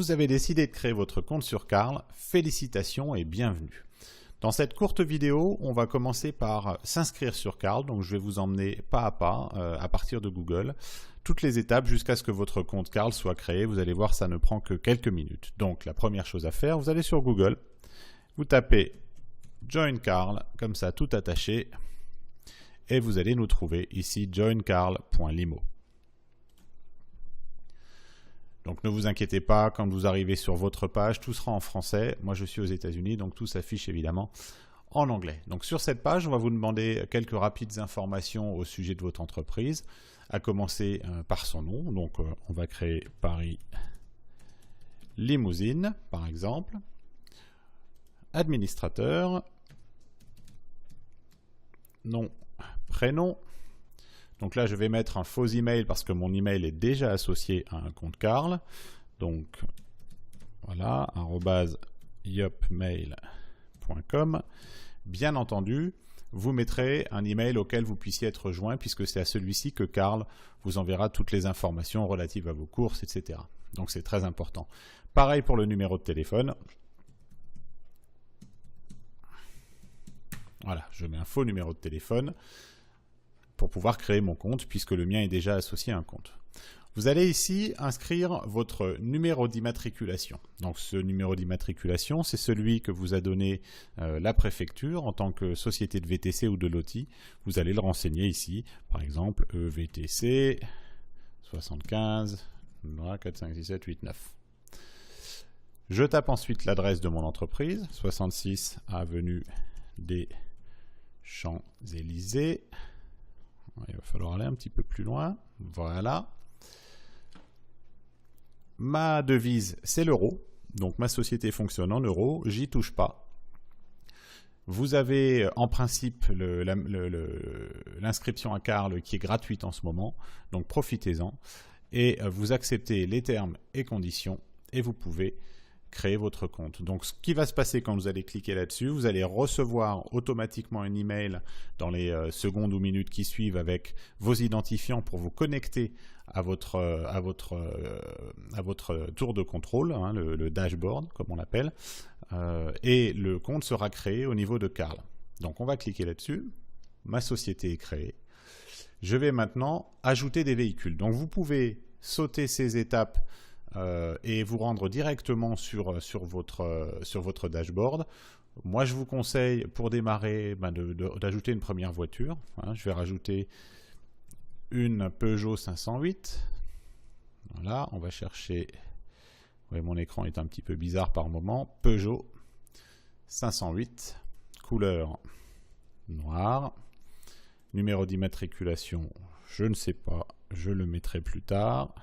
Vous avez décidé de créer votre compte sur Carl. Félicitations et bienvenue. Dans cette courte vidéo, on va commencer par s'inscrire sur Carl. Donc je vais vous emmener pas à pas à partir de Google. Toutes les étapes jusqu'à ce que votre compte Carl soit créé. Vous allez voir, ça ne prend que quelques minutes. Donc la première chose à faire, vous allez sur Google. Vous tapez Join Carl, comme ça tout attaché. Et vous allez nous trouver ici joincarl.limo. Donc ne vous inquiétez pas, quand vous arrivez sur votre page, tout sera en français. Moi je suis aux États-Unis, donc tout s'affiche évidemment en anglais. Donc sur cette page, on va vous demander quelques rapides informations au sujet de votre entreprise, à commencer par son nom. Donc on va créer Paris Limousine, par exemple. Administrateur, nom, prénom. Donc là, je vais mettre un faux email parce que mon email est déjà associé à un compte Carl. Donc voilà, @yopmail.com. Bien entendu, vous mettrez un email auquel vous puissiez être joint puisque c'est à celui-ci que Carl vous enverra toutes les informations relatives à vos courses, etc. Donc c'est très important. Pareil pour le numéro de téléphone. Voilà, je mets un faux numéro de téléphone pour pouvoir créer mon compte, puisque le mien est déjà associé à un compte. Vous allez ici inscrire votre numéro d'immatriculation. Donc ce numéro d'immatriculation, c'est celui que vous a donné la préfecture en tant que société de VTC ou de LOTI. Vous allez le renseigner ici, par exemple EVTC 75 4, 5, 6, 7, 8, 9. Je tape ensuite l'adresse de mon entreprise, 66 avenue des Champs-Élysées. Il va falloir aller un petit peu plus loin. Voilà. Ma devise, c'est l'euro. Donc ma société fonctionne en euros. J'y touche pas. Vous avez en principe l'inscription à Carl qui est gratuite en ce moment. Donc profitez-en. Et vous acceptez les termes et conditions. Et vous pouvez créer votre compte. Donc ce qui va se passer quand vous allez cliquer là-dessus, vous allez recevoir automatiquement un email dans les secondes ou minutes qui suivent avec vos identifiants pour vous connecter à votre tour de contrôle, hein, le dashboard comme on l'appelle, et le compte sera créé au niveau de Carl. Donc on va cliquer là-dessus, ma société est créée. Je vais maintenant ajouter des véhicules. Donc vous pouvez sauter ces étapes et vous rendre directement sur votre dashboard. Moi, je vous conseille, pour démarrer, d'ajouter une première voiture. Hein, je vais rajouter une Peugeot 508. Voilà, on va chercher... Oui, mon écran est un petit peu bizarre par moment. Peugeot 508, couleur noire. Numéro d'immatriculation, je ne sais pas, je le mettrai plus tard.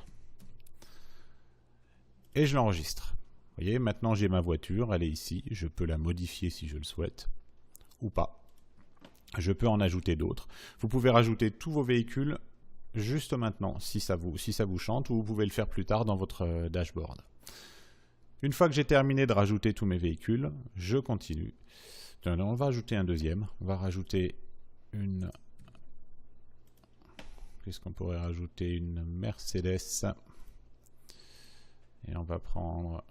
Et je l'enregistre. Vous voyez, maintenant j'ai ma voiture, elle est ici. Je peux la modifier si je le souhaite, ou pas. Je peux en ajouter d'autres. Vous pouvez rajouter tous vos véhicules juste maintenant, si ça vous chante, ou vous pouvez le faire plus tard dans votre dashboard. Une fois que j'ai terminé de rajouter tous mes véhicules, je continue. On va ajouter un deuxième. On va rajouter une... Qu'est-ce qu'on pourrait rajouter? Une Mercedes... Et on va prendre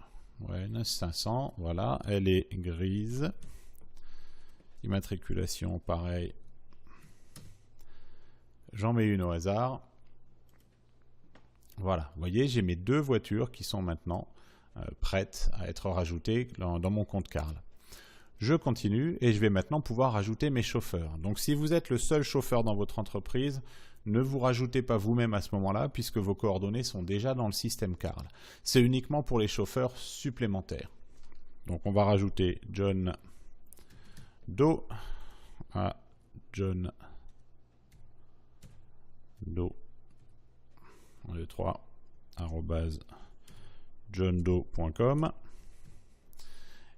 une 500, voilà, elle est grise. Immatriculation, pareil. J'en mets une au hasard. Voilà, vous voyez, j'ai mes deux voitures qui sont maintenant prêtes à être rajoutées dans mon compte Carl. Je continue et je vais maintenant pouvoir rajouter mes chauffeurs. Donc si vous êtes le seul chauffeur dans votre entreprise, ne vous rajoutez pas vous-même à ce moment-là puisque vos coordonnées sont déjà dans le système Carl. C'est uniquement pour les chauffeurs supplémentaires. Donc on va rajouter John Doe à John Doe 1, 2, 3 @johndoe.com.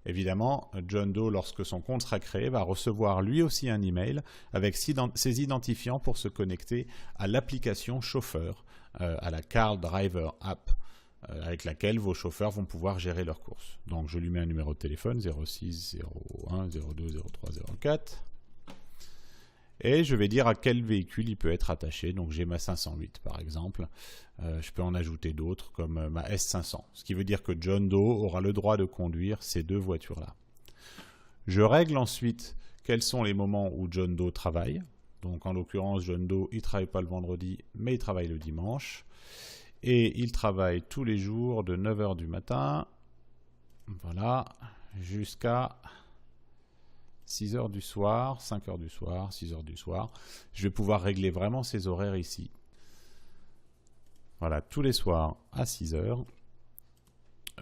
Évidemment, John Doe, lorsque son compte sera créé, va recevoir lui aussi un email avec ses identifiants pour se connecter à l'application chauffeur, à la Carl Driver App, avec laquelle vos chauffeurs vont pouvoir gérer leurs courses. Donc je lui mets un numéro de téléphone 06 01 02 03 04 Et je vais dire à quel véhicule il peut être attaché. Donc j'ai ma 508 par exemple. Je peux en ajouter d'autres comme ma S500. Ce qui veut dire que John Doe aura le droit de conduire ces deux voitures-là. Je règle ensuite quels sont les moments où John Doe travaille. Donc en l'occurrence, John Doe, il ne travaille pas le vendredi, mais il travaille le dimanche. Et il travaille tous les jours de 9 h du matin, voilà, jusqu'à 6 h du soir, 5 h du soir, 6 h du soir. Je vais pouvoir régler vraiment ces horaires ici. Voilà, tous les soirs à 6 h.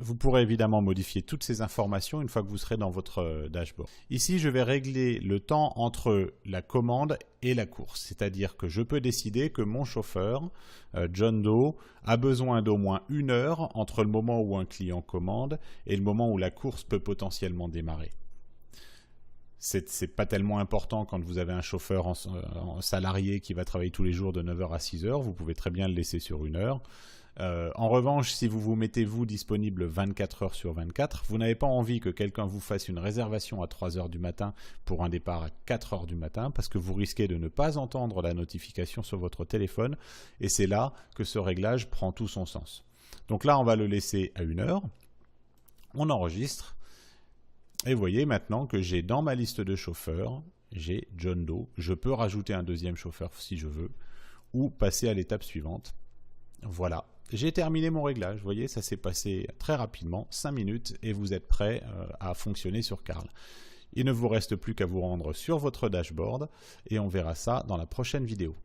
Vous pourrez évidemment modifier toutes ces informations une fois que vous serez dans votre dashboard. Ici, je vais régler le temps entre la commande et la course. C'est-à-dire que je peux décider que mon chauffeur, John Doe, a besoin d'au moins 1 heure entre le moment où un client commande et le moment où la course peut potentiellement démarrer. C'est pas tellement important quand vous avez un chauffeur en salarié qui va travailler tous les jours de 9 h à 6 h. Vous pouvez très bien le laisser sur 1 heure. En revanche, si vous vous mettez vous disponible 24 h sur 24, vous n'avez pas envie que quelqu'un vous fasse une réservation à 3 h du matin pour un départ à 4 h du matin parce que vous risquez de ne pas entendre la notification sur votre téléphone et c'est là que ce réglage prend tout son sens. Donc là, on va le laisser à 1 heure. On enregistre et vous voyez maintenant que j'ai dans ma liste de chauffeurs, j'ai John Doe. Je peux rajouter un deuxième chauffeur si je veux ou passer à l'étape suivante. Voilà. J'ai terminé mon réglage, vous voyez, ça s'est passé très rapidement, 5 minutes, et vous êtes prêt à fonctionner sur Carl. Il ne vous reste plus qu'à vous rendre sur votre dashboard, et on verra ça dans la prochaine vidéo.